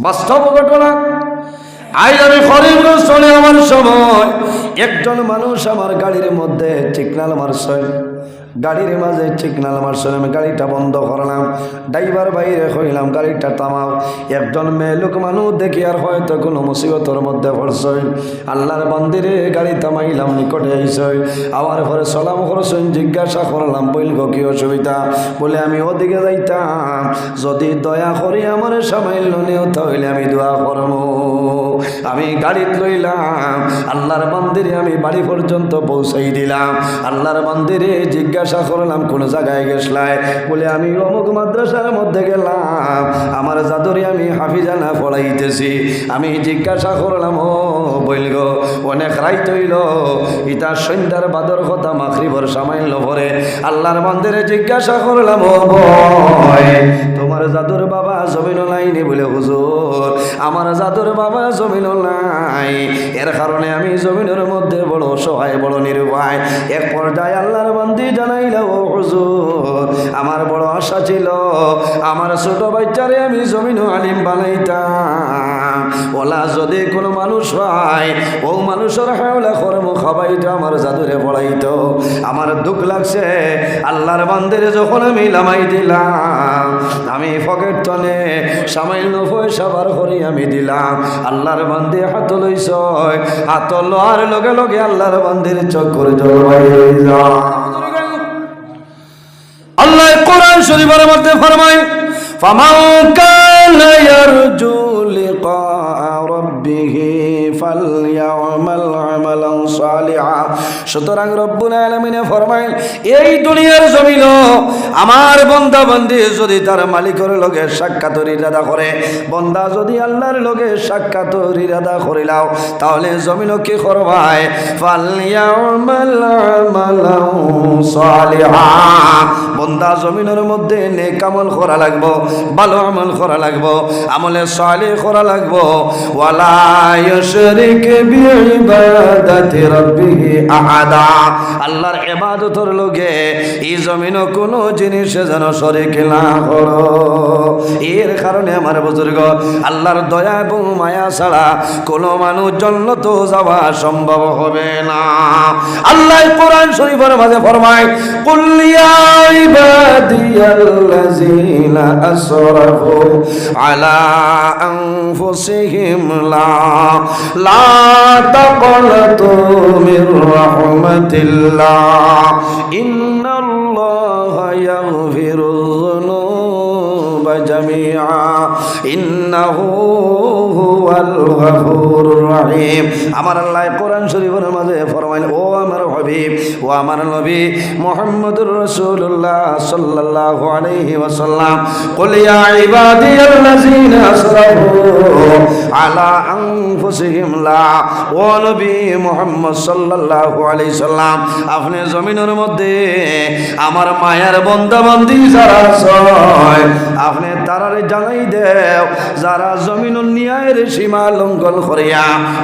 বাস্তব ঘটনা। আজ আমি খরিফগঞ্জ চলে আমার সময় একজন মানুষ আমার গাড়ির মধ্যে চিকনাল মারছে, গাড়ির মাঝে চিকনাল মারছে। আমি গাড়িটা বন্ধ করলাম, ড্রাইভার বাইরে কইলাম গাড়িটা থামাও। একজন মেয়ে লোক মানুষ দেখি আর হয়তো কোনো মুসিবতের মধ্যে পড়ছে। আল্লাহর বান্দিরে গাড়ি থামাইলাম, নিকটে আইছে, আবার পরে সালাম করছেন, জিজ্ঞাসা করলাম বইল কি অসুবিধা? বলে আমি ওদিকে যাইতাম, যদি দয়া করি আমার সামাইল নেও তাহলে আমি দোয়া করব। আমি গাড়িত লইলাম, আল্লাহর বান্দিরে আমি বাড়ি পর্যন্ত পৌঁছাই দিলাম। আল্লাহর বান্দিরে জিজ্ঞাসা করলাম কোন জায়গায় গেছলাই? বলে আমি অমুক মাদ্রাসার মধ্যে গেলাম, আমার জাদুরে আমি হাফিজানা পড়াইতেছি। আমি জিজ্ঞাসা করলাম, ও বইল গো অনেক রাইত হইল, ইটা সন্ধ্যার বাদর কথা মাগরিবর সামাইল পরে। আল্লাহর বান্দিরে জিজ্ঞাসা করলাম, ও বয় তোমার জাদুর বাবা জমিন লাইনি? বলে হুজুর আমার জাদুর বাবা জমিন নাই, এর কারণে আমি জমিনের মধ্যে বড় অসহায়, বড় নিরুপায়। এক পর্যায়ে আল্লাহর বান্দি জানাইল, ও হুজুর আমার বড় আশা ছিল আমার ছোট বাচ্চারে আমি জমিন আলিম বানাইতাম, ওলা যদি কোনো মানুষ হয় ও মানুষের হাওলা কর্ম খাবাইতো, আমার জাদুরে পড়াইতো। আমার দুঃখ লাগছে, আল্লাহর বান্দির যখন আমি লামাই দিলাম, আমি পকেট টনে সামান্য পয়সা বার করি আমি দিলাম। আল্লাহর বান্দি হাত লইছ, হাত লোয়ার লগে লগে আল্লাহর বান্দির চক্কর জল বাইরে যায়। আল্লাহ কোরআন শরীফের মধ্যে ফরমায়, ফামান কানা ইয়ারজু লিকা রাব্বিহি ফালইয়ামাল আমালান সালিহা। সুতরাং রব্বুল আলামিনে ফরমায়, এই দুনিয়ার জমিন আমার বান্দা বান্দি যদি তার মালিকের লগে সাক্ষাতের ইরাদা করে, বান্দা যদি আল্লাহর লগে সাক্ষাতের ইরাদা করিলাও, তাহলে জমিন কি করবায়? ফালইয়ামাল আমালান সালিহা। বান্দা জমিনের মধ্যে নেক আমল করা লাগবো, ভালো আমল করা লাগবো, আমলে সালেহ করা লাগবো। ওয়ালা ইউশরিক বিইবাদাতি রাব্বিহি আহাদা। আল্লাহর ইবাদতের লগে এই জমিনে কোনো জিনিস যেন শরীক না করো। এর কারণে আমার বুজুর্গ, আল্লাহর দয়া এবং মায়া ছাড়া কোনো মানুষ জান্নাত যাওয়া সম্ভব হবে না। আল্লাহ কোরআন শরীফের মাঝে ফরমায়, কুল ইয়া ইবাদিয়াল্লাযীনা আসরাফু আলা আনফুসিহিম লা তাকনাতু মির রাহমাতিল্লাহ ইন্নাল্লাহা ইয়াগফিরুয যুনুবা জামিআ ইন্নাহু হুয়াল গফুরুর রহিম। আমার আল্লাহ কোরআন শরীফের মাঝে ফরমাইল, ও আমার হাবিব, ও আমার নবী মুহাম্মদুর রাসূলুল্লাহ সাল্লাল্লাহু আলাইহি ওয়াসাল্লাম, কুল ইয়া ইবাদিয়াল্লাযীনা আসরাফু আলা আনফুসিহিম লা। ও নবী মুহাম্মদ সাল্লাল্লাহু আলাইহি সাল্লাম, আপনি জমিনের মধ্যে আমার মায়ার বান্দা বান্দি যারা আছে আপনি তারারে জানাই দেও, যারা জমিনের ন্যায়ের সীমা লঙ্ঘন করিয়া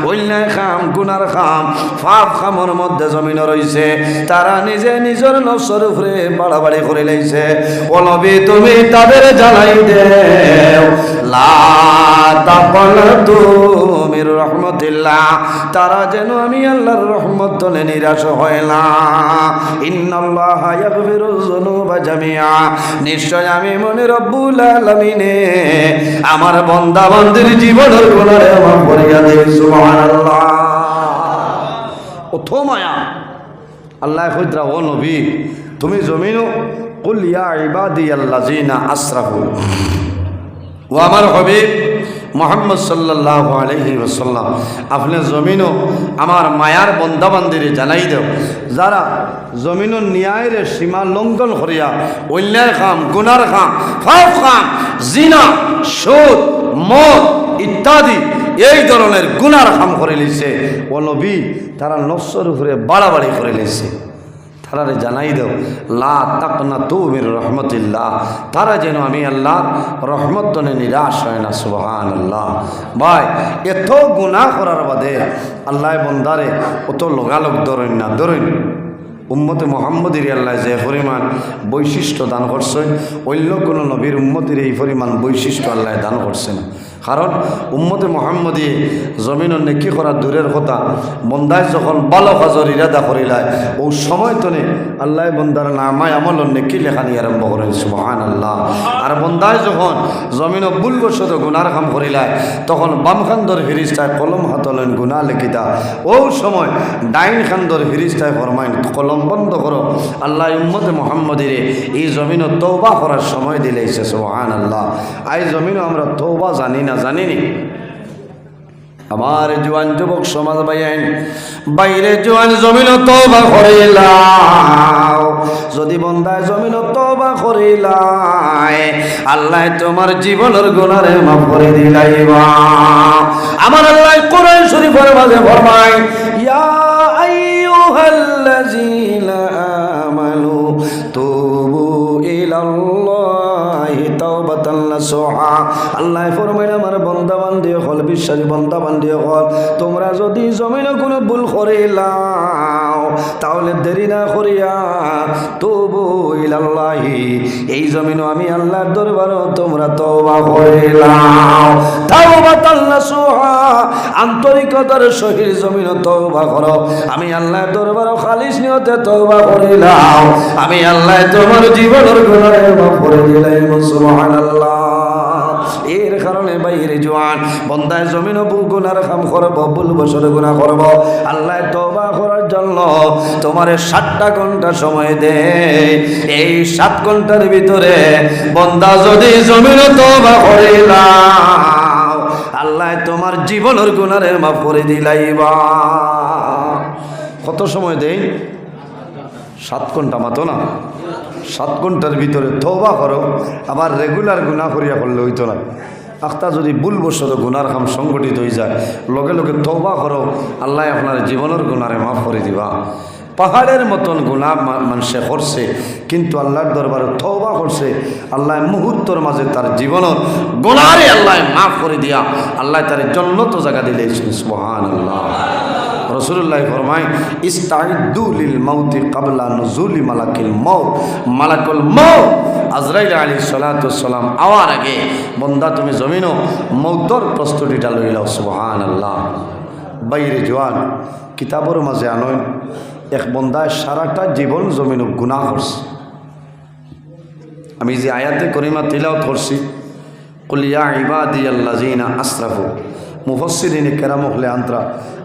অন্যায় খাম, গুনার খাম, পাপ খামর মধ্যে জমিন রইছে, তারা নিজে নিজের নফসের উপরে বাড়াবাড়ি করে লাইছে। ও নবী তুমি তাদের জানাই দেও, লা তাকনাতু মির রাহমাতিল্লাহ, তারা যেন আমি আল্লাহর রহমত তলে নিরাশ হয় না। ইন্নাল্লাহা ইয়াগফিরুয যুনুবা জামিআ, নিশ্চয় আমি মনে রব্বুল আলামিনে আমার বান্দা বান্দির জীবনের গুনাহে মাফ করিয়া দেই। সুবহানাল্লাহ। কত মায়া। আল্লাহ কইরা, ও নবী তুমি জমিনও কুল ইয়া ইবাদিয়াল্লাযীনা আসরাফু, ও আমার হাবিব মুহাম্মদ সাল্লাল্লাহু আলাইহি ওয়াসাল্লাম, আপনি জমিনও আমার মায়ার বান্দা বান্দিরে জানাই দেও, যারা জমিনের ন্যায়ের সীমা লঙ্ঘন করিয়া অন্যায় খাম, গুনার খাম, পাপ খাম, জিনা, সুদ, মদ ইত্যাদি এই ধরনের গুনার খাম করে লিছে। ও নবী তারা নফসের উপরে বাড়াবাড়ি করে লিছে, তারা জানাই দেও, লা তাকনাতু মির রাহমাতিল্লাহ, তারা যেন আমি আল্লাহ রহমত তনে নিরাশ হয় না। সুবহানাল্লাহ। ভাই এত গুনাহ করার বাদে আল্লাহ বন্দারে অত লগালগ ধরেন না, ধরেন উম্মতে মুহাম্মদের আল্লাহ যে পরিমাণ বৈশিষ্ট্য দান করছেন, অন্য কোনো নবীর উম্মতের এই পরিমাণ বৈশিষ্ট্য আল্লাহ দান করছে না। কারণ উম্মতে মুহাম্মদী জমিনের নেকি করা দূরের কথা, বন্দায় যখন ভালো কাজের ইরাদা করিলায় ও সময় তনে আল্লাহ বন্দার নামায় আমলের নেকি লেখানি আরম্ভ করেন সুবহানাল্লাহ। আর বন্দায় যখন জমিনও ভুলবশত গুনার কাম করিলায় তখন বাম খান্দর ফিরিস্তায় কলম হাতলেন গুনাহ লিখিতা। ও সময় ডাইন খান্দর ফিরিস্তায় ফরমাইন কলম বন্ধ করো, আল্লাহ উম্মতে মুহাম্মদীরে এই জমিনও তওবা করার সময় দিলেছে সুবহানাল্লাহ। এই জমিনও আমরা তওবা জানি না, জানিনি। আমার জোয়ান যুবক সমাজ বাইন বাইরে জোয়ান জমিন তওবা করিলাও, যদি বন্দায় জমিন তওবা করিলাই আল্লাহ তোমার জীবনের গুনাহে মাফ করে দিলাইবা। আমার আল্লাহ কোরআন শরীফের মাঝে ফরমায় ইয়া আইয়ুহাল্লাযীনা আমানু তুবু ইলাল্লাহি তাওবাতান নাসুহা। আল্লাহ ফরমায় আমার বান্দা বান্দি হল, বিশ্বাসী বান্দা বান্দি হল, তোমরা যদি জমিনে কোনো ভুল করিলাও তাহলে দেরি না করিয়া তুবু ইলাল্লাহি, এই জমিনও আমি আল্লাহর দরবারে তোমরা তওবা করিলাও। তাওবাতান নাসুহা, আন্তরিকতার সহিত জমিন তওবা করো। আমি আল্লাহর দরবারে খালিস নিয়তে তওবা করিলাও, আমি আল্লাহ তোমার জীবনের গুনাহ মাফ করে দিলাম সুবহানাল্লাহ। এর কারণে বাইরে জোয়ান বন্দায় জমিন গুনার কাম করব, ভুল বছর গুনাহ করব, আল্লাহ তওবা করার জন্য তোমার 7টা ঘন্টা সময় দে। এই 7 ঘন্টার ভিতরে বন্দা যদি জমিন তওবা করিলাও আল্লাহ তোমার জীবনের গুনাহের মাফ করে দিলাইবা। কত সময় দেই? 7 ঘন্টা মাত্র না। 7 ঘন্টার ভিতরে তওবা করো, আবার রেগুলার গুনাহ করিয়া করলে হইতো না। আখতা যদি ভুলবশত গুনার কাম সংগঠিত হয়ে যায় লগে লগে তওবা করো, আল্লাহ আপনার জীবনের গুনাহে মাফ করে দিবা। পাহাড়ের মতন গুনাহ মানুষে করছে কিন্তু আল্লাহর দরবারে তওবা করছে, আল্লাহ মুহূর্তের মাঝে তার জীবনের গুনাহে আল্লাহ মাফ করে দিয়া আল্লাহ তার জান্নাত জায়গা দিলেছেন সুবহানাল্লাহ। রাসূলুল্লাহ ফরমায় ইস্তাইদু লিল মাউতি ক্বাবলা নুজুলি মালাকিল মাউত। মালাকুল মাউত আজরাইল আলাইহিস সালাতু ওয়াস সালাম আওয়ার আগে বান্দা তুমি জমিনও মউতর প্রস্তুতিটা লইলাও সুবহানাল্লাহ। বাইরে জওয়ান কিতাবের মাঝে আনয় এক বন্দায় সারাটা জীবন জমিন গুনাহ করছে। আমি যে আয়াতে করিমা তিলাওয়াত করছি কুল ইয়া ইবাদিয়াল্লাযিনা আসরাফু, মুফাসসিরিনে কেরাম হলে আন্তরা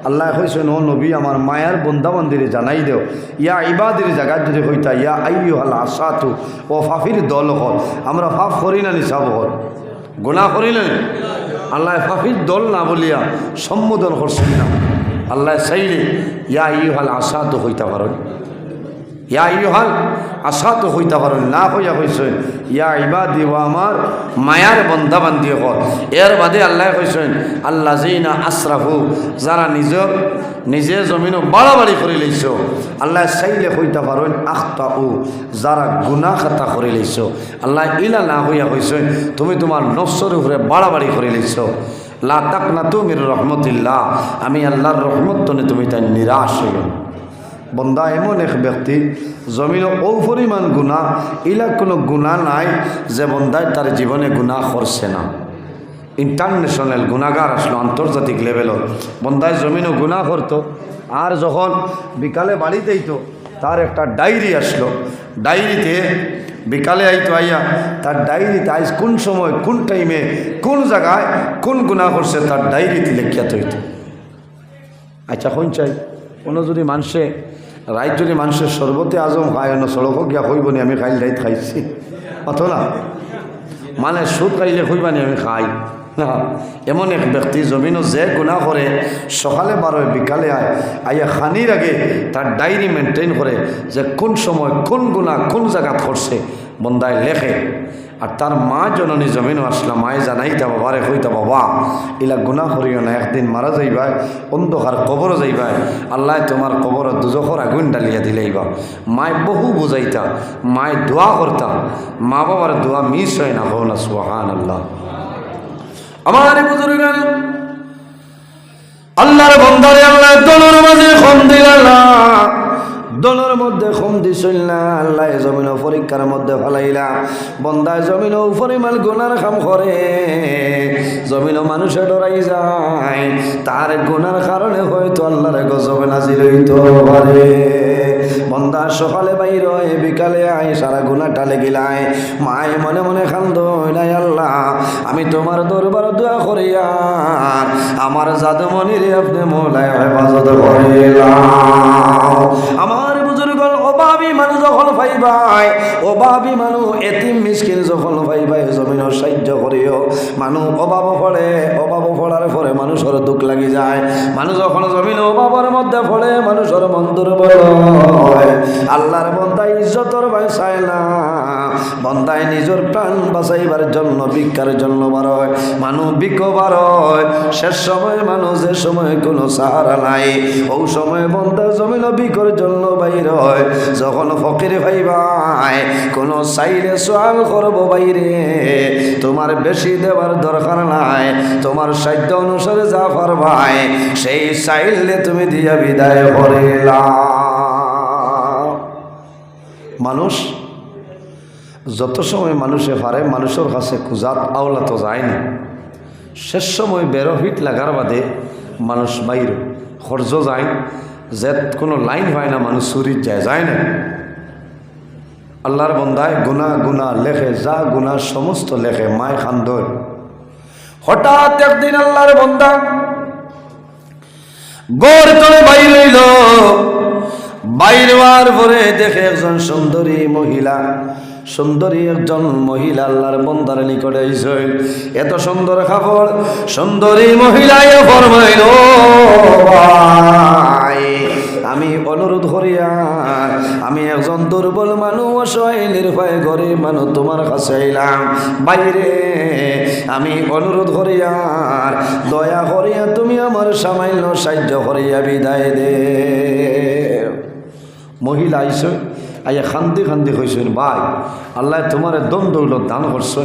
আল্লাহ কইছেন ও নবী আমার মায়ার বন্দা বান্দিরে জানাই দেও, ইয়া ইবাদির জায়গায় যদি হইতা ইয়া আইয়ুহাল আসাতু ও ফাফির দল হল, আমরা ফাফ করি না নিসাব হল, গুনাহ করি না, আল্লাহ ফাফির দল না বলিয়া সম্বোধন করছেন না। আল্লাহ চাইলে ইয়া আইয়ুহাল আসাতু হইতা পারেন, ইয়া আইয়ুহাল আসাতু হইতা পারেন না হইয়া কইছেন ইয়া ইবাদি ও আমার মায়ার বন্দা বান্দি হল। এর বাদে আল্লাহ কইছেন আল্লাযিনা আসরাফু, যারা নিজে জমিনও বাড়াবাড়ি করে লইছ। আল্লাহ চাইলে হইতা পারেন আখতাউ, যারা গুনাহ খাতা করে লইছ। আল্লাহ ইলা না হইয়া কইছেন তুমি তোমার নফসের উপরে বাড়াবাড়ি করে লইছ। লা তাকনাতু মির রহমতিল্লাহ, আমি আল্লাহর রহমত তনে তুমি তাই নিরাশ হইও। বন্দা এমন এক ব্যক্তি জমিন ও পরিমাণ গুনাহ, ইলা কোনো গুনাহ নাই যে বন্দায় তার জীবনে গুনাহ করছে না। ইন্টারন্যাশনাল গুনাহগার আসলো আন্তর্জাতিক লেভেলত, বন্দায় জমিনও গুনাহ করতো আর যখন বিকালে বাড়িতে আইতো তার একটা ডায়েরি আসলো, ডায়েরিতে বিকালে আইতো আইয়া তার ডায়েরিতে আইস কোন সময় কোন টাইমে কোন জায়গায় কোন গুনাহ করছে তার ডায়েরিতে লেখিয়া হইতো। আচ্ছা কোন চাই কোনো যদি মানুষে রাইত যদি মানুষের সর্বতে আজম খায় না সড়কও গিয়া কইবনি আমি খাইল রাইত খাইছি অথবা মানে সুদ খাইলে কইবানি আমি খাই না। এমন এক ব্যক্তি জমিনও যে গুনাহ করে সকালে বারোয় বিকালে আইয়া খানির আগে তার ডায়েরি মেনটেন করে যে কোন সময় কোন গুনাহ কোন জায়গা করছে বন্দায় লেখে। আর তার মা জননী জমিনও আসলাম মায়ে জানাইতা বাবারে কইতা বাবা ইলা গুনাহ করিও না, একদিন মারা যাইবাই, অন্ধকার কবরও যাইবাই, আল্লাহ তোমার কবর দুজখর আগুন ডালিয়া দিলেইবা। মায় বহু বুঝাইতা, মায় দোয়া করতা, মা বাবার দোয়া মিস হয় না, হো না সুবহানাল্লাহ। আমার বুজুর্গ আল্লাহর বান্দারে আল্লাহ দলের মাঝে খন দিলা দলের মধ্যে কম দিছিল না আল্লাহ জমিন পরীক্ষার মধ্যে ফেলাইলা বন্দায় জমিন পরিমাণ গুনার কাম করে জমিন মানুষে ডরাই যায় তার গুনার কারণে হয়তো আল্লাহর গজব নাজিল হইতে পারে বন্দা সকালে বাইর হয় বিকালে আয় সারা গুনাহ টালে গিলায় মায় মনে মনে কান্দ নাই আল্লাহ আমি তোমার দরবার দোয়া করি আর আমার জাদুমণিরে আপনি মওলায় হেফাজত করিলাম আমার বুজুর্গ অভাবী মানুষ যখন পাইবাই অভাবী মানুষ এতিম মিসকিন যখন পাইবাই জমিন সাহায্য করিও মানুষ অভাব পড়ার পরে মানুষের দুঃখ লাগি যায় মানুষ যখন জমিন অভাবের মধ্যে পড়ে মানুষের মন দুর্বল হয় আল্লাহর বন্দা ইজ্জতর ভাই চায় না বন্দায় নিজের প্রাণ বাঁচাইবার জন্য ভিক্ষার জন্য বার হয় মানুষ ভিক্ষ বার হয় শেষ সময় মানুষ যে সময় কোনো সাহারা নাই ওই সময় বন্দা জমিন ভিক্ষর জন্য বাইর হয় যখন ফকির ভাই ভাই কোনো চাইলে সোয়াল করব বাইরে তোমার বেশি দেওয়ার দরকার নাই তোমার সাধ্য অনুসারে যা পারবাই সেই চাইলে তুমি দিয়া বিদায় করিলা মানুষ যত সময় মানুষে পারে মানুষের কাছে খুঁজাত আওলা তো যায় না শেষ সময় 12 ফিট লাগার বাদে মানুষ বাইর খরচ যায় যে কোনো লাইন হয় না মানুষ চুরিত যায় না আল্লাহর বন্দায় গুনাহ লেখে যা গুনাহ সমস্ত লেখে মায় খান্দর হঠাৎ একদিন আল্লাহর বন্দা গড় তলে বাইর হইল বাইর হওয়ার পরে দেখে একজন সুন্দরী একজন মহিলা আল্লাহর বন্দার নিকটে আইছে এত সুন্দর কাপড় সুন্দরী মহিলায় ফরমাইল ভাই আমি অনুরোধ করিয়া আমি একজন দুর্বল মানুষ অসহায় নির্ভয় গরিব মানুষ তোমার কাছে আইলাম বাইরে আমি অনুরোধ করিয়া দয়া করিয়া তুমি আমার সামান্য সাহায্য করিয়া বিদায় দে মহিলা আইসো আইয়া খান্দি কইছেন ভাই আল্লাহ তোমার দম দৌলত দান করছো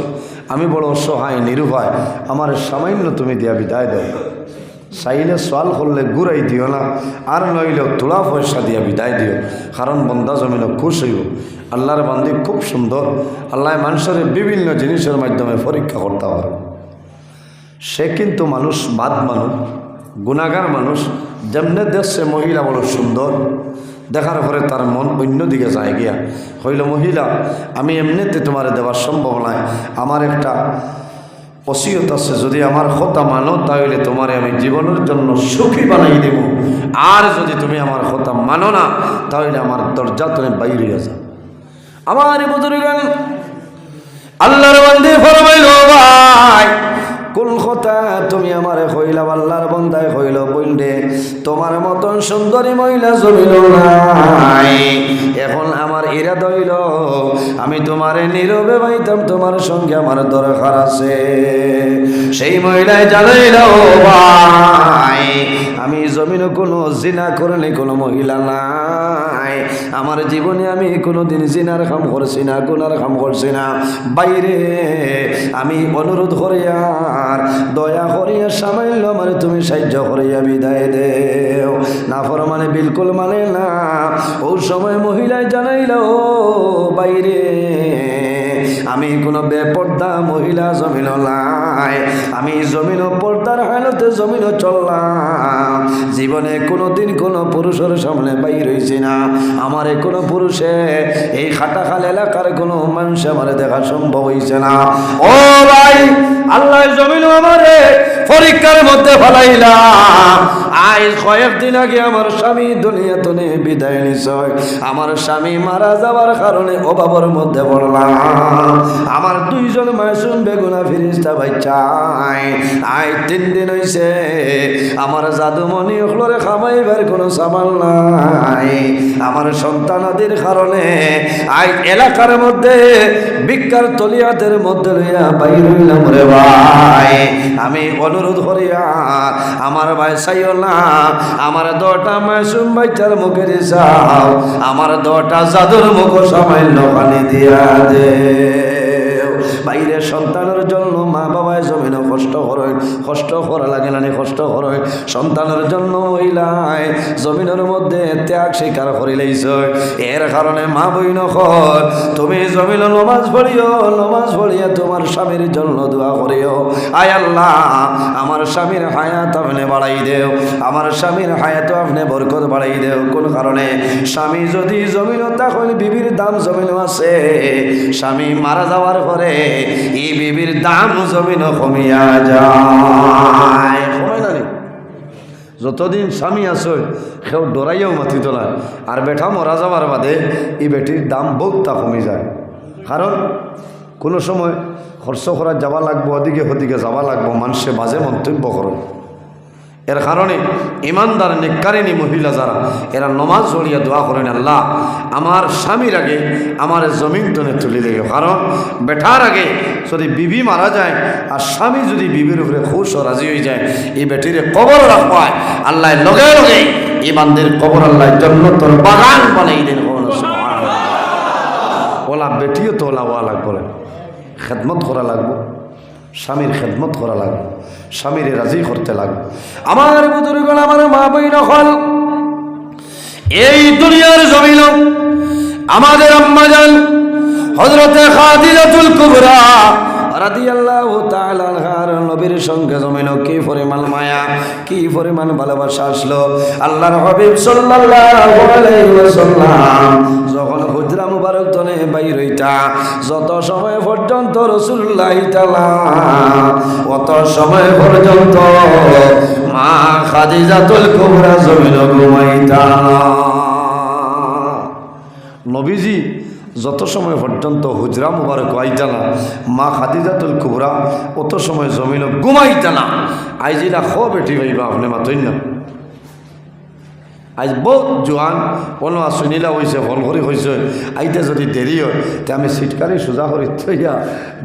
আমি বড় অসহায় নিরুপায় আমার সামান্য তুমি দিয়া বিদায় দেয় চাইলে সোয়াল করলে ঘুরাই দিও না আর নইলেও তোলা পয়সা দিয়া বিদায় দিও কারণ বন্দা জমিন খুশ হইব আল্লাহর বান্দি খুব সুন্দর আল্লাহ মানুষের বিভিন্ন জিনিসের মাধ্যমে পরীক্ষা করতে পারে সে কিন্তু মানুষ বাদ মানুষ গুনাহগার মানুষ যেমনে দেখছে মহিলা বড় সুন্দর দেখার পরে তার মন অন্যদিকে যায় গিয়া হইল মহিলা আমি এমনিতে তোমার দেওয়ার সম্ভব নয় আমার একটা ওসিয়ত আছে যদি আমার কথা মানো তাহলে তোমারে আমি জীবনের জন্য সুখী বানাই দেব আর যদি তুমি আমার কথা মানো না তাহলে আমার দরজা তুমি বাইরে হয়ে যাও আমার বুজুর্গান আল্লাহর বান্দে ফরমাইল ভাই কোন কথা তুমি আমারে কইলাম আল্লাহর বান্দায় কইল বললে তোমার মতন সুন্দরী মহিলা জমিল নাই এখন আমার ইরাদা হইল আমি তোমারে নীরবে পাইতাম তোমার সঙ্গে আমার দরকার আছে সেই মহিলায় জানাইল ভাই আমি জমিন কোনো জিনা করিনি কোনো মহিলা নাই আমার জীবনে আমি কোনোদিন জিনার কাম করছি না গুনার কাম করছি না বাইরে আমি অনুরোধ করিয়া দয়া করিয়া সামাইল মানে তুমি সাহায্য করিয়া বিদায় দেও না ফরমানে বিলকুল মানে না ওই সময় মহিলায় জানাইল বাইরে আমি কোনো বেপর্দা মহিলা জমিন নাই আমি জমিন পর্দার হালতে জমিন চললাম জীবনে কোনোদিন কোনো পুরুষের সামনে বাইর হয়েছি না আমারে কোনো পুরুষে এই খাটাখাল এলাকার কোনো মানুষ আমারে দেখা সম্ভব হয়েছে না ও ভাই আল্লাহ জমিন আমারে পরীক্ষার মধ্যে ফেলাইলাম আজ কয়েকদিন আগে আমার স্বামী দুনিয়া তনে বিদায় নিশ্চয় আমার স্বামী মারা যাওয়ার কারণে অভাবের মধ্যে পড়লাম আমার 2 জন মাসুম বেগুনা ফিরিস্তা বাচ্চাই আজ 3 দিন হইছে আমার জাদুমণি ওগুলোরে খামাইবার কোনো সামাল নাই আমার সন্তানাদের কারণে আজ এলাকার মধ্যে ভিক্ষার তলিয়াদের মধ্যে লইয়া বাইর হইলাম রে ভাই আমি অনুরোধ করিয়া আমার ভাই চাইও না আমার 2টা মাসুম বাচ্চার মুখের চাও আমার 2টা জাদুর মুখ সামান্য পানি দিয়া দে বাইরের সন্তানের জন্য মা বাবায় জমিন কষ্ট করো, কষ্ট করা লাগে না কষ্ট করো। সন্তানের জন্য মহিলায় জমিনের মধ্যে ত্যাগ স্বীকার করিলেইছ, এর কারণে মা বইন কর তুমি জমিন নমাজ পড়িও, নমাজ পড়িয়া তোমার স্বামীর জন্য দোয়া করিও। আয় আল্লাহ আমার স্বামীর হায়াত আপনি বাড়াই দেও, আমার স্বামীর হায়াত আপনি বরকত বাড়াই দেও। কোন কারণে? স্বামী যদি জমিন তখন বিবির দাম জমিন আছে, স্বামী মারা যাওয়ার পরে এই বিবির দাম জমিন কমিয়া যায়। কমাই না যতদিন স্বামী আসো সেও ডরাইয়াও মাতি তোলায়, আর বেটা মরা যাওয়ার বাদে এই বেটির দাম বহুতটা কমে যায়। কারণ কোনো সময় খরচ করা যাওয়া লাগবো, ওদিকে ওদিকে যাওয়া লাগবো, মানুষে বাজে মন্তব্য করে। এর কারণে ইমানদার নেককারিনী মহিলা যারা এরা নমাজ পড়িয়া দোয়া করেন, আল্লাহ আমার স্বামীর আগে আমার জমিন টনে তুলে দিও। কারণ বেটার আগে যদি বিবি মারা যায় আর স্বামী যদি বিবির উপরে খুশ ও রাজি হয়ে যায়, এই বেটিরে কবর রাখা হয় আল্লাহ লগে লগে ইমানদের কবর আল্লাহ জান্নাতের বাগান বানাই দেন। ওলা বেটিও তো ওলা ওয়া লাগবো, খেদমত করা লাগবো, স্বামীর খেদমত করা লাগবে, স্বামীর রাজি করতে লাগবে। আমার বুজুর্গ আমার মা বই নকল এই দুনিয়ার জমিন আমাদের আম্মা জান হযরতে খাদিজাতুল কুবরা রাদিয়াল্লাহু তাআলা আনহার নবীর সঙ্গে জমিন কি পরিমাণ মায়া, কি পরিমাণ ভালোবাসা আসলো। আল্লাহর হাবিব সাল্লাল্লাহু আলাইহি ওয়াসাল্লাম যখন হুজরা মুবারক তনে বাইর হইতা, যত সময় পর্যন্ত রাসূলুল্লাহ তাআলা অত সময় পর্যন্ত মা খাদিজাতুল কুবরা জমিন ঘুমাইতা। নবীজি যত সময় পর্যন্ত হুজরা মুবারক আইতা না, মা খাদিজাতুল কুবরা অত সময় জমিন ঘুমাইতা না। আইজিরা খো বেটি ভাইবা আপনি মাতই না। আজ বহুত জোয়ান কোনো শুনিলা হয়েছে ফল করে হয়েছে, আইতে যদি দেরি হয় তে আমি সিটকারি সোজা করে থইয়া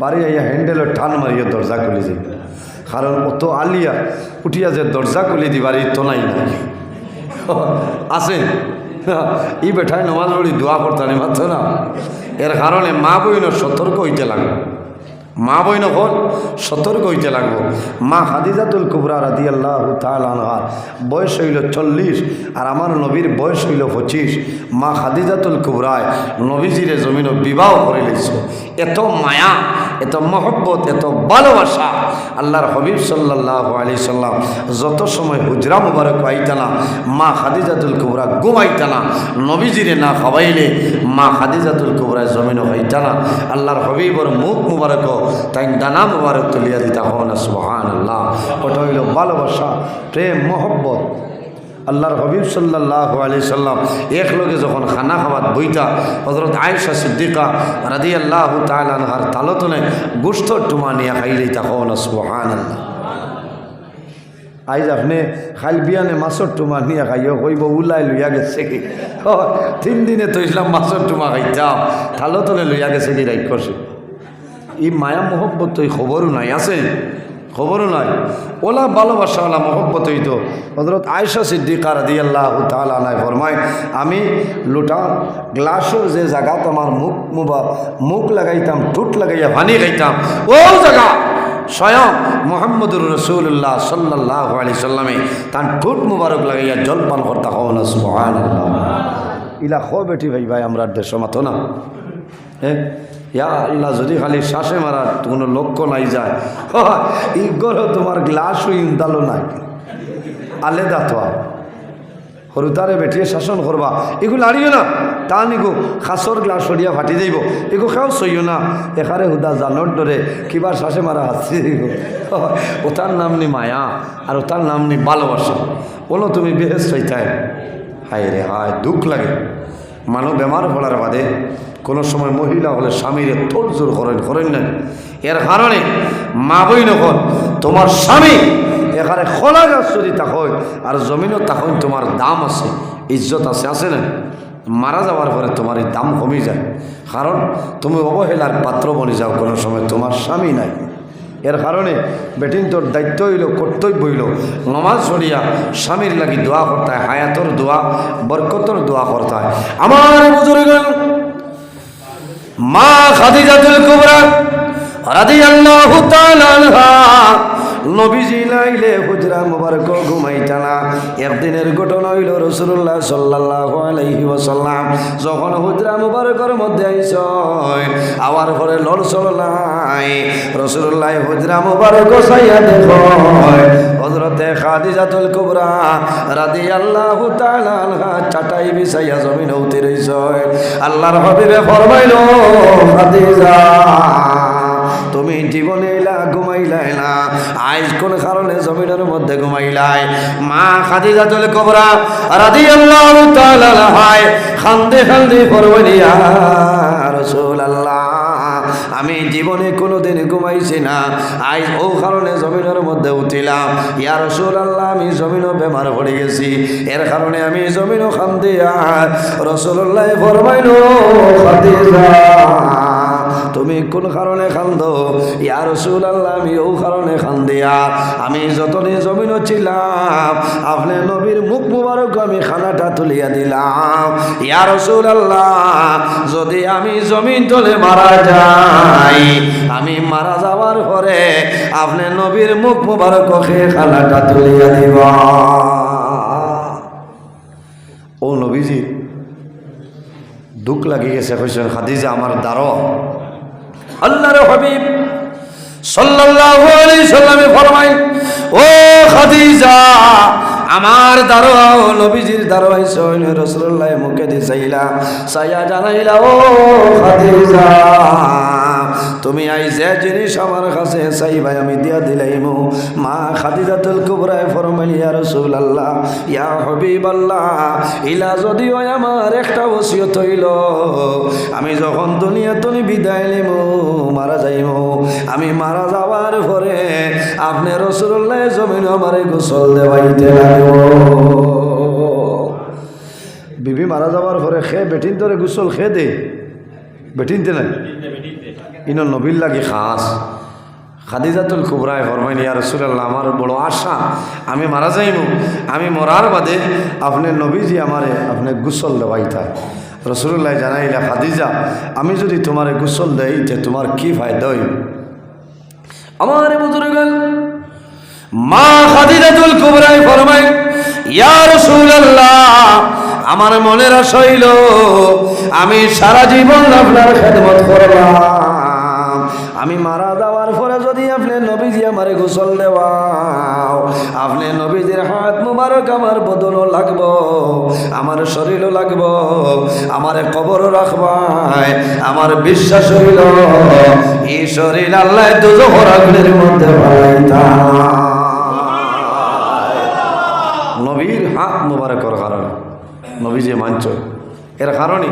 বাড়ি আইয়া হ্যান্ডেলের টান মারিয়া দরজা খুলে যাই। কারণ অত আলিয়া উঠিয়া যে দরজা খুলে দিবার তো নাই না আছে ই বেঠায় নমাজ পড়ি দোয়া করতে মাত্র না। এর কারণে মা বইন সতর্ক হইতে লাগবে, মা বইন হল সতর্ক হইতে লাগবো। মা খাদিজাতুল কুবরা রাদিয়াল্লাহু তাআলা আনহার বয়স হইল 40 আর আমার নবীর বয়স হইল 25। মা খাদিজাতুল কুবরায় নবীজিরে জমিন বিবাহ করে লিখছে। এত মায়া, এত মহব্বত, এত ভালোবাসা। আল্লাহর হাবিব সাল্লাল্লাহু আলাইহি সাল্লাম যত সময় হুজরা মুবারক আইতা না, মা খাদিজাতুল কুবরা ঘুমাইতা না। নবীজিরে না খাওয়াইলে মা খাদিজাতুল কুবরা জমিন হইতা না। আল্লাহর হাবিবর মুখ মুবারক তাই ডানা মুবারক তুলিয়া দিতা হন। সুবহানাল্লাহ। ওটা হইল ভালোবাসা, প্রেম, মহব্বত। আল্লাহর হাবিব সাল্লাল্লাহু আলাইহি সাল্লাম এক লগে যখন খানা খাওয়াত বইতা, হযরত আয়েশা সিদ্দিকা রাদিয়াল্লাহু তাআলা আনহার তালতনে গোশত টুমা নিয়া খাইলেই তখন। সুবহানাল্লাহ। আইজ আপনি খাল বিয়ানে মাছর টুমা নিয়া খাইও কইব উলাই লইয়া গেছে কি 3 দিনে তো ইসলাম মাছর টুমা খাইতাম, তালতনে লইয়া গেছে কি রাইট করছে। এই মায়া মহব্বত তো খবরও নাই, আছে খবরও নাই। ওলা ভালোবাসা ওলা মহব্বত হইতো। হযরত আয়েশা সিদ্দিকা রাদিয়াল্লাহু তাআলা আনহা ফরমায়, আমি লোটা গ্লাসের যে জায়গাতে আমার মুখ লাগাইতাম, ঠোঁট লাগাইয়া পানি খাইতাম, ও জায়গা স্বয়ং মুহাম্মদুর রাসূলুল্লাহ সাল্লাল্লাহু আলাইহি সাল্লামে তার ঠোঁট মুবারক লাগাইয়া জলপান করতা হন। সুবহানাল্লাহ। ইলা খো বেটি ভাই আমরা দেশ মাতো না। হ্যাঁ ইয়া আল্লাহ, যদি খালি শ্বাসে মারার কোনো লক্ষ্য নাই যায়, ই গরো তোমার গ্লাস ইন্দালো নাই আলেদা তো সরুতারে বেটিয়ে শাসন করবা, এগুলো আড়িও না। তা নিগো খাসর গ্লাস সরিয়া ফাটি যাইব, এগো খাও সইও না। এখানে হুদা জানোর ডরে কিবা শ্বাসে মারা হাসি দিব। ওটার নাম নি মায়া, আর ওটার নাম নি ভালোবাসা। বলো তুমি বেহেস হইতায়, হায় রে হায়, দুঃখ লাগে। মানুষ বেমার পড়ার বাদে কোনো সময় মহিলা হলে স্বামীরে তোর জোর করেন না। এর কারণে মা বই নখন তোমার স্বামী এখানে খোলা গাছ যদি তাকই আর জমিনও তখন তোমার দাম আছে, ইজ্জত আছে, আছে না? মারা যাওয়ার পরে তোমার এই দাম কমে যায়, কারণ তুমি অবহেলার পাত্র বনে যাও, কোনো সময় তোমার স্বামী নাই। এর কারণে বেটিন তোর দায়িত্ব হইল, কর্তব্য হইল নমাজ পড়িয়া স্বামীর লাগি দোয়া করতে হয়, হায়াতর দোয়া, বরকতর দোয়া করতে হয়। আমার বুজুর্গ মা খাদিজাতুল কুবরা রাদিয়াল্লাহু তাআলা আনহা নবীজি লাইলে হুজরা মুবারক ঘুমাইতা না। একদিনের ঘটনা হইল রাসূলুল্লাহ সাল্লাল্লাহু আলাইহি ওয়াসাল্লাম যখন হুজরা মুবারকের মধ্যে আইছ আওয়ার পরে লড়ছড় নাই, রাসূলুল্লাহ হুজরা মুবারক সাইয়া দেখো হযরতে খাদিজাতুল কুবরা রাদিয়াল্লাহু তাআলা আনহা চাটাই বিছাইয়া জমিনে উঠে রইছে। আল্লাহর হাবিবে ফরমাইল, খাদিজা তুমি জীবনে এলা ঘুমাইলাই না, আজ কোন কারণে জমিনের মধ্যে ঘুমাইলাই? মা খাদিজাতুল কুবরা রাদিয়াল্লাহু তাআলা আনহা খান্দে খান্দে ফরমাইল, ইয়া রাসূলুল্লাহ আমি জীবনে কোনোদিন ঘুমাইছি না, আজ ও কারণে জমিনের মধ্যে উঠিলাম। ইয়া রাসূলুল্লাহ আমি জমিনও বেমার পড়ে গেছি, এর কারণে আমি জমিনও খান্দে। আর রাসূলুল্লাহ ফরমাইল, খাদিজা তুমি কোন কারণে কান্দো? ইয়া রাসূলুল্লাহ আমি ও কারণে কান্দি, আর আমি যতদিন জমিনও ছিলাম আপনি নবীর মুখ মুবারক আমি খানাটা তুলিয়া দিলাম। ইয়া রাসূলুল্লাহ যদি আমি জমিন তলে মারা যাই, আমি মারা যাওয়ার পরে আপনি নবীর মুখ মুবারক খেয়ে খানাটা তুলিয়া দিব। ও নবীজি দুঃখ লাগি গেছে, কইছেন খাদিজা আমার দাঁড়ো। আল্লাহর হাবিব সাল্লাল্লাহু আলাইহি সাল্লামে ফরমায়, ও খাদিজা আমার দারোয়াও নবীজির দারোয়াই সৈন্য রাসূলুল্লাহ মুখে দিছাইলা সায়া জানাইলা, ও খাদিজা তুমি আই যে জিনিস আমার কাছে চাইবাই আমি দিয়া দিলাইমু। মা খাদিজাতুল কুবরা ফরমাইল, ইয়া রাসূলুল্লাহ ইয়া হাবিবাল্লাহ ইলা যদি ওই আমার একটা ওসিয়ত হইল, আমি যখন দুনিয়া তুমি বিদায় নিমু মারা যাইমু, আমি মারা যাওয়ার পরে আপনি রাসূলুল্লাহ জমিন আমারে গোসল দেওয়াইতে লাগবো। বিবি মারা যাওয়ার পরে খে বেটিন তোরে গোসল খে দে, বেটিনতে নাই ইনো নবীর লাগে খাস। খাদিজাতুল কুবরায় ফরমাইল, ইয়া রাসূলুল্লাহ আমার বড় আশা আমি মারা যাইমু, আমি মরার বাদে আপনি নবীজি আমারে আপনি গোসল দেওয়াইতা। রাসূলুল্লাহ জানাইলা, খাদিজা আমি যদি তোমারে গোসল দেই তে তোমার কি ফায়দা হইব? আমার বুজুর্গ মা খাদিজাতুল কুবরায় ফরমাইল, ইয়া রাসূলুল্লাহ আমার মনের আশা হইল আমি সারা জীবন আপনার খেদমত করলাম, আমি মারা যাওয়ার পরে যদি আপনি নবীজি আমারে গোসল দেওয়াও, আপনি নবীজির হাত মুবারক আমার বদনও লাগবো, আমার শরীরও লাগবো, আমার কবরও রাখবাই। আমার বিশ্বাস হইল এই শরীর আল্লাহ দুজখের আগুনের মধ্যে বাড়াইতা। নবীর হাত মুবারকের কারণে নবীজি মানছ, এর কারণে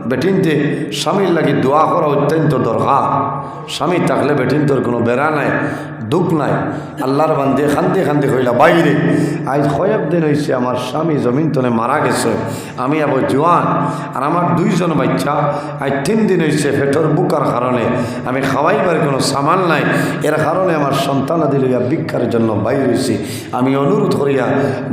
বেটিনতে স্বামীর লাগি দোয়া করা অত্যন্ত দরকার। স্বামী থাকলে বেটিনতর কোনো বেড়া নাই, দুঃখ নাই। আল্লাহর বান্দে খান্দি খান্দি হইলা বাইরে আজ কয়েকদিন হয়েছে আমার স্বামী জমিন তনে মারা গেছে, আমি আবার জোয়ান আর আমার দুইজন বাচ্চা আজ 3 দিন হয়েছে পেটর বুকার কারণে আমি খাওয়াইবার কোনো সামান নাই, এর কারণে আমার সন্তানাদি লইয়া ভিক্ষার জন্য বাইর হয়েছি। আমি অনুরোধ করিয়া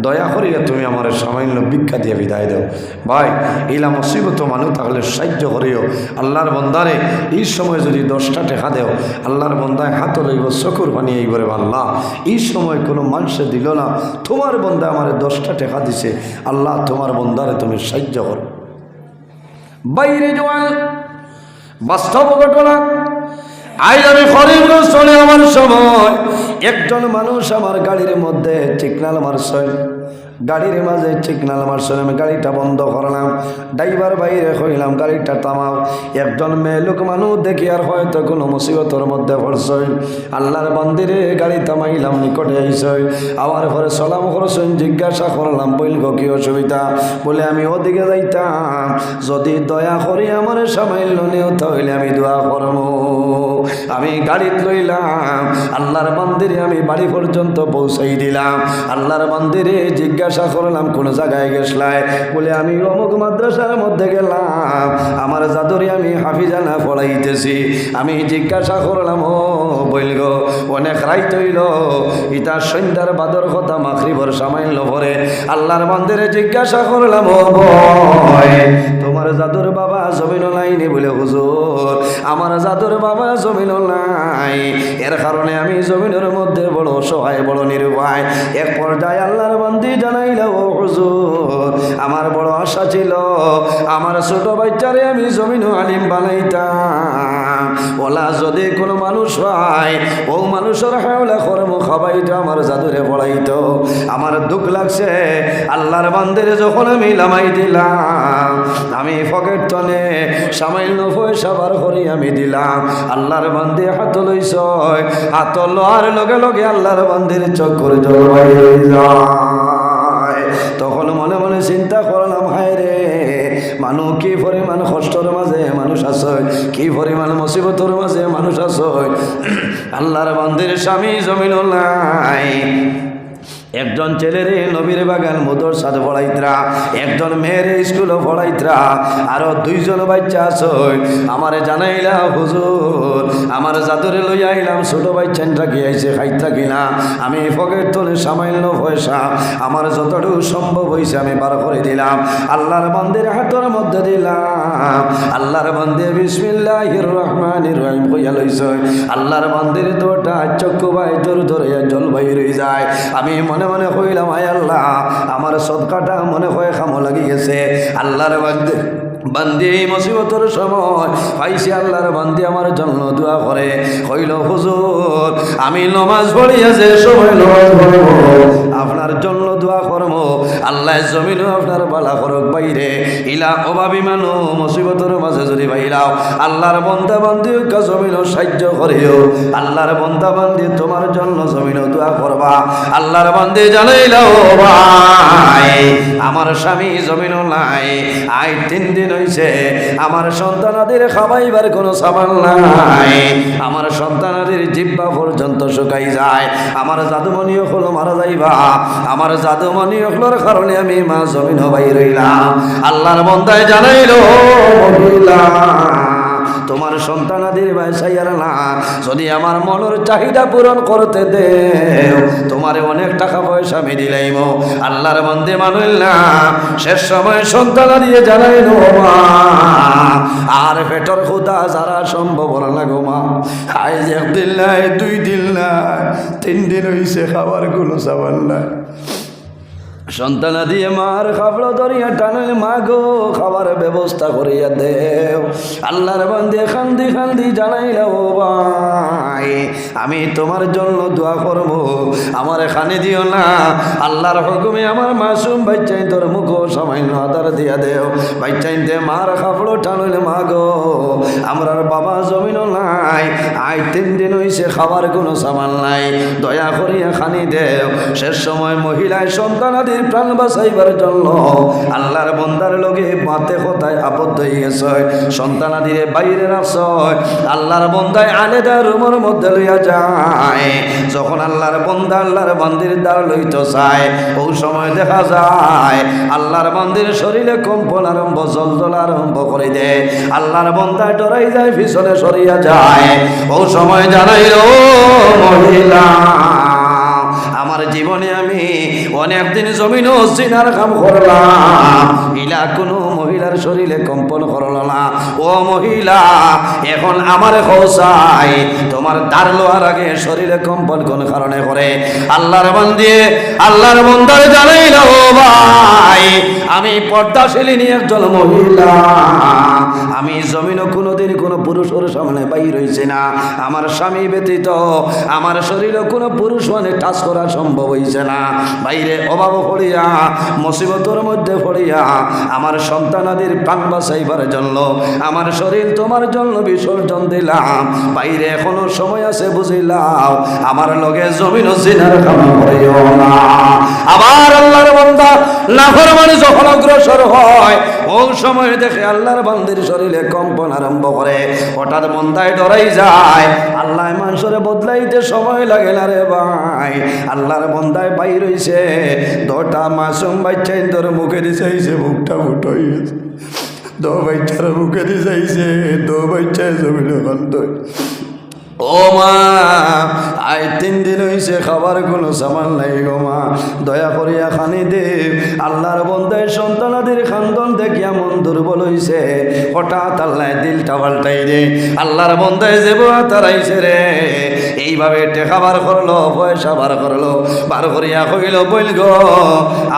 দয়া করিয়া তুমি আমার সামান্য ভিক্ষা দিয়ে বিদায় দাও। ভাই এইলা মুসিবত মানুষ থাকলে সাহায্য করিও। আল্লাহর বন্দারে এই সময় যদি 10টা টাকা দেও, আল্লাহর বন্দায় হাত লইব চকুর পানি এইবারে আল্লাহ এই সময় কোনো মানুষে দিল না, তোমার বন্দা আমার 10টা টাকা দিছে, আল্লাহ তোমার বন্দারে তুমি সাহায্য করো। বাইরে জোয়ান বাস্তব ঘটনা, আজ আমি খরিফ চলে আমার সময় একজন মানুষ আমার গাড়ির মধ্যে সিগন্যাল মারছে, গাড়ির মাঝে সিগন্যাল মারছে, আমি গাড়িটা বন্ধ করলাম, ড্রাইভার বাইরে কইলাম গাড়িটা থামাও। একজন মেয়ে লোক মানুষ দেখি আর হয়তো কোনো মুসিবতের মধ্যে পড়ছে, আল্লাহর বান্দিরে গাড়ি থামাইলাম, নিকটে আইছে, আবার পরে সালাম করছেন, জিজ্ঞাসা করলাম বইল কি অসুবিধা? বলে আমি ওদিকে যাইতাম, যদি দয়া করি আমার সামাইল নিয়ত হইলে আমি দোয়া করব। আমি গাড়িত লইলাম, আল্লাহর বান্দিরে আমি বাড়ি পর্যন্ত পৌঁছাই দিলাম। আল্লাহর বান্দিরে জিজ্ঞাসা করলাম কোন জায়গায় গেছলাই? বলে আমি অমুক মাদ্রাসার মধ্যে গেলাম, আমার জাদুরি আমি হাফিজানা পড়াইতেছি। আমি জিজ্ঞাসা করলাম, ও বইল গো অনেক রাইত হইল, ইটা সন্ধ্যার বাদর কথা মাগরিবর সামাইল পরে। আল্লাহর বান্দিরে জিজ্ঞাসা করলাম, ও বয় তোমার জাদুর বাবা জমিন লাইনি? বলে হুজুর হুজুর আমার জাদুর বাবা জমিন নাই, এর কারণে আমি জমিনের মধ্যে বড় অসহায় বড় নিরুপায়। এক পর্যায়ে আল্লাহর বান্দি জানাইল, ও হুজুর আমার বড় আশা ছিল আমার ছোট বাচ্চারে আমি জমিন আলিম বানাইতাম, ওলা যদি কোনো মানুষ হয় ও মানুষের হাওলা কর্ম খাবাইতো আমার জাদুরে পড়াইতো। আমার দুঃখ লাগছে আল্লাহর বান্দির যখন আমি লামাই দিলাম, আমি পকেট টনে সামান্য পয়সা বার করে আমি দিলাম, আল্লাহর বান্দি হাত লইছ, হাত লোয়ার লগে লগে আল্লাহর বান্দির চক্কর জল বাইরে যায়। তখন মনে মনে চিন্তা করলাম, হায় রে মানুষ কি পরিমাণ কষ্টর মাঝে মানুষ আছে, কি পরিমাণ মুসিবতর মাঝে মানুষ আছে। আল্লাহর বান্দির স্বামী জমিন নাই, একজন ছেলেরে নবীর বাগান মদরসাতে পড়াইতরা, একজন মেয়ের স্কুলে পড়াইতরা, আরো দুইজন বাচ্চা আছে। আমারে জানাইলা, হুজুর আমার জাদুরে লই আইলাম, ছোট বাচ্চাটা কি আইছে খাইতা কিনা, আমি পকেট তোলে সামান্য পয়সা আমার যতটুকু সম্ভব হয়েছে আমি বার করে দিলাম, আল্লাহর বান্দির হাতের মধ্যে দিলাম। আল্লাহর বান্দি বিসমিল্লাহির রহমানির রহিম কইয়া লইছে, আল্লাহর বান্দির দুটা চক্ষু বাই জোর ধরে জল বাইর হয়ে যায়। আমি মনে মনে কইলাম, আয় আল্লাহ আমার সদকাটা মনে হয় খামো লাগি গেছে। আল্লাহর বান্দি এই মুসিবতের সময় পাইছি, আল্লাহর বান্দি আমার জন্য দোয়া করে, কইল হুজুর আমি নমাজ পড়িয়া যে সময় নমাজ পড়ব আপনার জন্য দোয়া করবো, আল্লাহ জমিনও আপনার বালা করক বাইরে ইলা অভাবী মানু মুসিবতের মাঝে যদি বাইলাও আল্লাহর বন্দা বান্দি জমিনও সাহায্য করিও, আল্লাহর বন্দা বান্দি তোমার জন্য জমিনও দোয়া করবা। আল্লাহর বান্দি জানাইল, ভাই আমার স্বামী জমিনও নাই, আই 3 দিন হইছে আমার সন্তানাদের খাবাইবার কোনো সাবান নাই, আমার সন্তানাদের জিব্বা পর্যন্ত শুকাই যায়, আমার জাদুমণি হলো মারা যাইবা, আমার জাদুমণি হলোর কারণে আমি মা জমিন হবাই রইলাম। আল্লাহর বন্দায় জানাইলো, মহিলা তোমার সন্তানাদের বাসাইয়ার না যদি আমার মনের চাহিদা পূরণ করতে দেও তোমারে অনেক টাকা পয়সা আমি দিলাইম। আল্লাহর বান্দে মানুল না, শেষ সময় সন্তানা দিয়ে জানাইল, মা আর পেটর ক্ষুধা যারা সম্ভব না গো মা, আজ 1 দিন নাই 2 দিন নাই 3 দিন হইছে খাবার গুলো সাবান নাই। সন্তানা দিয়ে মার খাবড় ধরিয়া টানল, মা গো খাবার ব্যবস্থা করিয়া দেও। আল্লাহর বান্দে খান্দি খান্দি জানাইল, ও ভাই আমি তোমার জন্য দোয়া করব, আমার এখানে দিও না, আল্লাহর হুকুমে আমার মাসুম বাচ্চাই তোর মুখ সামান্য আদার দিয়া দেও। বাচ্চাইতে মার খাবড় টানল, মা গো আমরার বাবা জমিন নাই, আই 3 দিন হইছে খাবার কোনো সামান নাই, দয়া করিয়া খানি দেও। শেষ সময় মহিলায় সন্তানাদের প্রাণ বাঁচাইবার জন্য আল্লাহর বন্দার লগে মাতে কথায় আবদ্ধ হয়ে গেছে, সন্তানাদিরে বাইরে রাখছয়, আল্লাহর বন্দায় আলাদা রুমের মধ্যে লইয়া যায়। যখন আল্লাহর বন্দা আল্লাহর বান্দির দ্বার লইতে চায়, ওই সময় দেখা যায় আল্লাহর বান্দির শরীরে কম্পন আরম্ভ জলজল আরম্ভ করে দেয়, আল্লাহর বন্দায় ডরাই যায়, পিছনে সরিয়া যায়। ওই সময় জানাইল, মহিলা আমার জীবনে আমি অনেক দিন জমিন সিনার কাম করলাম, ইলা কোনো মহিলার শরীরে কম্পন করল না। ও মহিলা এখন আমার খোসাই তোমার দ্বার লোয়ার আগে শরীরে কম্পন কোন কারণে করে? আল্লাহর বান্দি আল্লাহর বন্দার জানাইল, ও ভাই আমি পর্দাশীলিনী একজন মহিলা, আমি জমিন কোনোদিন কোনো পুরুষের সামনে বাইর হইছে না, আমার স্বামী ব্যতীত আমার শরীরে কোনো পুরুষ মানে টাচ করা সম্ভব হইছে না। বাইরে অভাব পড়িয়া মুসিবতের মধ্যে পড়িয়া আমার সন্তানাদের প্রাণ বাঁচাইবার জন্য আমার শরীর তোমার জন্য বিসর্জন দিলাম। বাইরে এখনো সময় আছে বুঝিলাম, আমার লগে জমিন জিনার কাম করিও না। আবার আল্লাহর বান্দা নাফরমানি যখন অগ্রসর হয়, ওই সময় দেখে আল্লাহর বান্দির শরীরে কম্পন আরম্ভ করে, হঠাৎ মন্দায় ডরাই যায়। আল্লাহ মানুষের বদলাইতে সময় লাগে না রে ভাই। আল্লাহর বন্দায় বাইর হইছে, 2টা মাসুম বাচ্চাই তোর মুখে দিছে, মুখটা ফুটো হয়েছে, 2 বাচ্চার মুখে দিছে, 2 বাচ্চায় জমিনে বন্ধ। ও মা, আজ 3 দিন হইছে খাবার কোনো সামান নাই গো মা, দয়া করিয়া খানি দে। আল্লাহর বন্দায় সন্তানাদের খান্দন দেখিয়া মন দুর্বল হইছে, হঠাৎ আল্লাহ দিলটা পাল্টাই রে। আল্লাহর বন্দায় যে বোয়া তারাইছে রে, এইভাবে টেকা বার করলো, পয়সা বার করলো, বার করিয়া কইল বইল গো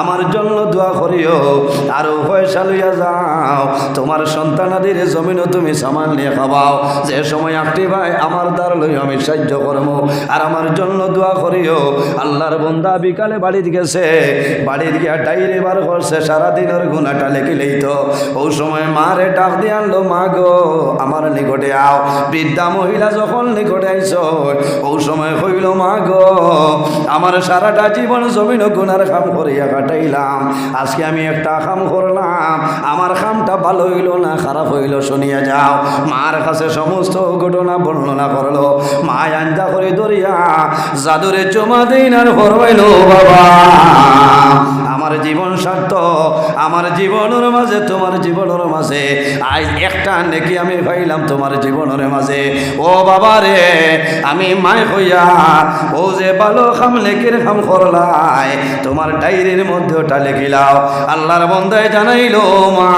আমার জন্য দোয়া করিও, আরো পয়সা লইয়া যাও, তোমার সন্তানাদের জমিনও তুমি সামান নিয়ে খাবাও। যে সময় একটি ভাই আমার দ্বার লই আমি সাহায্য করবো, আর আমার জন্য দোয়া করিও। আল্লাহর বন্দা বিকালে বাড়িতে গেছে, বাড়িতে গিয়া ডাইরি বার করছে, সারাদিনের গুণাটা লেখি লইতো। ওই সময় মারে ডাক দিয়ে আনলো, মা গো আমার নিকটে আও। বৃদ্ধা মহিলা যখন নিকটে আইস, ওই সময় কইল মা গো আমার সারাটা জীবন জমিন গুনার কাম করিয়া কাটাইলাম, আজকে আমি একটা কাম করলাম, আমার কামটা ভালো হইল না খারাপ হইল শুনিয়া যাও। মার কাছে সমস্ত ঘটনা বর্ণনা করলো। মা আঞ্জা করে ধরিয়া জাদুরে চমা দিন আর ফরমাইল, বাবা আমার জীবন স্বার্থ, আমার জীবনের মাঝে তোমার জীবনের মাঝে আজ একটা নেকি আমি পাইলাম তোমার জীবনের মাঝে। ও বাবা রে, আমি মায় হইয়া ও যে ভালো খাম নেকির খাম করলাই, তোমার ডায়েরির মধ্যে ওটা লেখিলাও। আল্লাহর বন্দায় জানাইলো, মা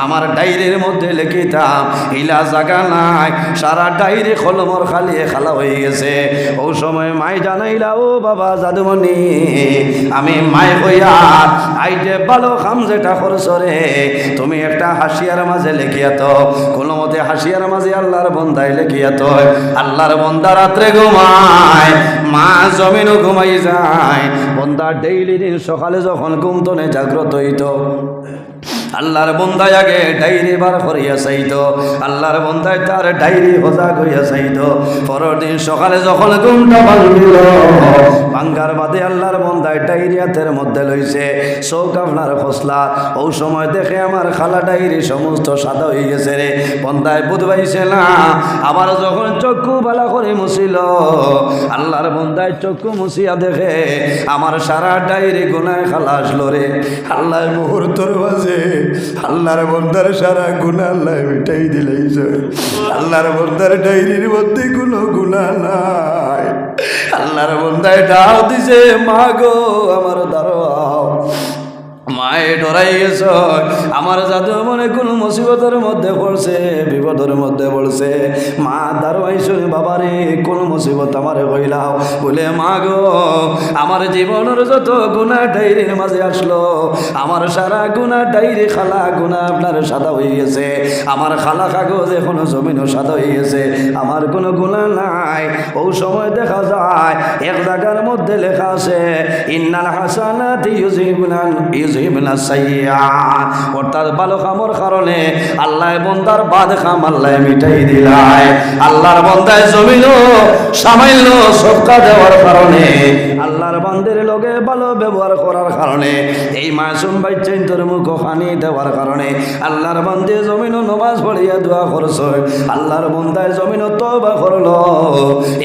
আমার ডায়েরির মধ্যে লিখিতাম, ইলা জায়গা নাই, সারা ডায়েরি কলমর খালি খালা হয়ে গেছে। ও সময় মাই জানাইলা, ও বাবা জাদুমণি, আমি মায় হইয়া আই যে ভালো খাম যেটা করছ রে, তুমি একটা হাসিয়ার মাঝে লেখিয়া তো, কোনো মতে হাসিয়ার মাঝে আল্লাহর বন্দায় লেখিয়া তো। আল্লাহর বন্দা রাত্রে ঘুমায়, মা জমিনও ঘুমাই যায়। বন্দা ডেইলি দিন সকালে যখন ঘুমতনে জাগ্রত হইত, আল্লাহর বন্দায় আগে ডায়েরি বার করিয়া চাইতো, আল্লাহর বন্দায় তার ডায়েরি হোজা করিয়া চাইতো। পরের দিন সকালে যখন ঘুমটা ভাঙিল, ভাঙ্গার বাদে আল্লাহর বন্দায় ডায়েরি হাতের মধ্যে লইছে, চোখ আপনার খসলা। ওই সময় দেখে আমার খালা ডায়েরি সমস্ত সাদা হয়ে গেছে রে। বন্দায় বুঝবাইছে না, আবার যখন চক্ষু বালা করে মুছিল, আল্লাহর বন্দায় চক্ষু মুছিয়া দেখে আমার সারা ডায়েরি গুনায় খালা আসলো রে। আল্লাহর মুহূর্তর মাঝে আল্লাহর বন্দার সারা গুনাহ আল্লাহ মিটাই দিলেইছে। আল্লাহর বন্দার ডায়েরির মধ্যে কোনো গুনাহ নাই। আল্লাহর বন্দায় ডাক দিছে, মা গো আমার দাঁড়াও। মায়ে ডরাই গেছ, আমার জাদু মনে কোন মুসিবতের মধ্যে পড়ছে, বিপদের মধ্যে পড়ছে। মা দাঁড়াইছো, বাবারে কোন মুসিবত আমারে কইলাও। বলে মা গো আমার জীবনের যত গুনাহ ডায়েরির মাঝে আসলো, আমার সারা গুনাহ ডায়েরি খালা গুনাহ আপনার সাদা হয়ে গেছে। আমার খালা কাগজ এখনো জমিনও সাদা হয়ে গেছে, আমার কোনো গুনাহ নাই। ওই সময় দেখা যায় এক জায়গার মধ্যে লেখা আছে, ইন্নাল হাসানাতি ইউযহিবুনা সাইয়্যাত, অর্থাৎ ভালো কামর কারণে আল্লাহ বন্দার বাদ কাম আল্লাহ মিটাই দিলায়। আল্লাহর বন্দায় জমিনও সামান্য সদকা দেওয়ার কারণে, আল্লাহর বান্দের লগে ভালো ব্যবহার করার কারণে, এই মাসুম বাচ্চাইন তোর মুখ পানি দেওয়ার কারণে আল্লাহর বান্দে জমিনও নামাজ পড়িয়া দোয়া করছ। আল্লাহর বন্দায় জমিনও তওবা করলো,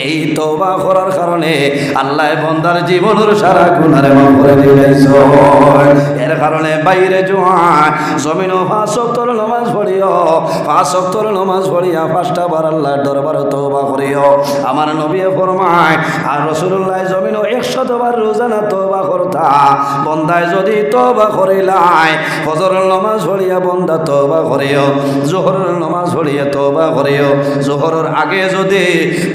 এই তওবা করার কারণে আল্লাহ বন্দার জীবনের সারা গুনাহ মাফ করে দিয়েছ। এর কারণে বাইরে জোয়ান জমিনও 5 ওয়াক্ত নামাজ পড়িও, 5 ওয়াক্ত নামাজ পড়িয়া 5টা বার আল্লাহর দরবারে তওবা করিও। আমার নবী ফরমায়, আর রাসূলুল্লাহ জমিনও 100 বার রোজানা তওবা করতা। বন্দায় যদি তওবা করিলাই, ফজরের নামাজ পড়িয়া বন্দা তওবা করিও, যোহরের নামাজ পড়িয়া তওবা করিও। যোহরের আগে যদি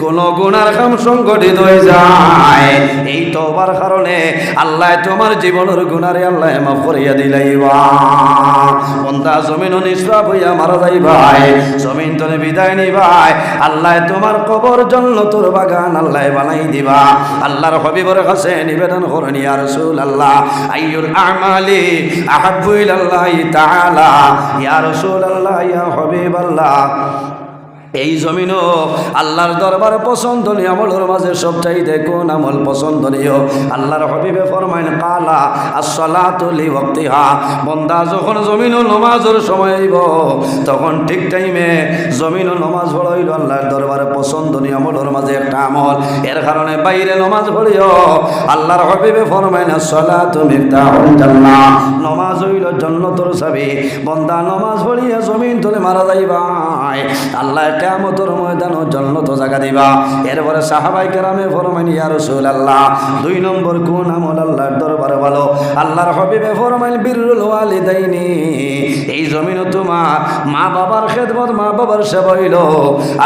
কোনো গুনার কাম সংগঠিত হয়ে যায়, এই তওবার কারণে আল্লাহ তোমার জীবনের গুনারে আল্লাহ মাফ করিয়া দিলাইবা। বন্দা জমিনও নিষ্পাপ হইয়া মারা যাইবাই, জমিন তরে বিদায় নিবাই, আল্লাহ তোমার কবর জান্নাতের বাগান আল্লাহ বানাই দিবা। আল্লাহর হাবিবের কাছে নিবেদন করেন, ইয়া রাসূলুল্লাহ আইয়ুল আমালি আহাব্বু ইলাল্লাহি তাআলা, ইয়া রাসূলুল্লাহ ইয়া হাবিবাল্লাহ, এই জমিনও আল্লাহর দরবারে পছন্দনীয় আমলের মাঝে সবচাইতে কোন আমল পছন্দনীয়? আল্লাহর হাবিবে ফরমাইন, কালা আসসালাতু লিওয়াক্তিহা। বন্দা যখন জমিনও নামাজের সময় আইব, তখন ঠিক টাইমে জমিনও নামাজ পড়াইল আল্লাহর দরবারে পছন্দনীয় আমলের মাঝে একটা আমল। এর কারণে বাইরে নামাজ পড়িও। আল্লাহর হাবিবে ফরমাইন, আসসালাতু মিফতাহুল জান্নাহ, নামাজ হইল জান্নাতের চাবি। বন্দা নামাজ পড়িয়া জমিন তলে মারা যাইবাই, আল্লাহ কিয়ামতের ময়দানে জান্নাত জায়গা দিবা। এরপরে সাহাবায়ে কেরামে ফরমাইন ইয়া রাসূলুল্লাহ 2 নম্বর কোন আমল আল্লাহর দরবারে ভালো? আল্লাহর হাবিবে ফরমাইন বিররুল ওয়ালিদাইনি। এই জমিনে তোমার মা বাবার খেদমত, মা বাবার সেবা হইল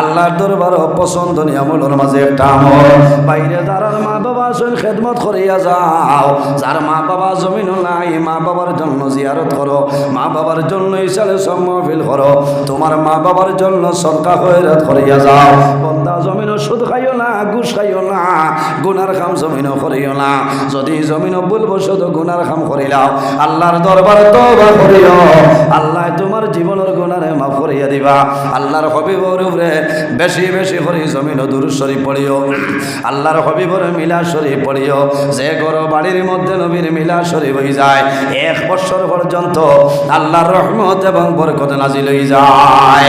আল্লাহর দরবারে পছন্দনীয় আমলের মাঝে একটা আমল। বাইরে যারা মা বাবা আছেন খেদমত করিয়া যাও, যার মা বাবা জমিন নাই মা বাবার জন্য জিয়ারত করো, মা বাবার জন্য ইসালে সব মাহফিল করো, তোমার মা বাবার জন্য সদকা খয়রাত করিয়া যাও। বন্দা জমিন সুদ খাইও না, ঘুষ খাইও না, গুনার কাম জমিন করিও না। যদি জমিন বলবো শুধু গুনার কাম করিলাও, আল্লাহর দরবারে তওবা করিও, আল্লাহ তোমার জীবনের গুনারে মাফ করিয়া দিবা। আল্লাহর হাবিবের উপরে বেশি বেশি করে জমিন দুরূদ শরীফ পড়িও, আল্লাহর হাবিবের মিলাদ শরীফ পড়িও। যে ঘর বাড়ির মধ্যে নবীর মিলাদ শরীফ হয়ে যায় 1 বছর পর্যন্ত আল্লাহর রহমত এবং বরকত নাজিল হয়ে যায়।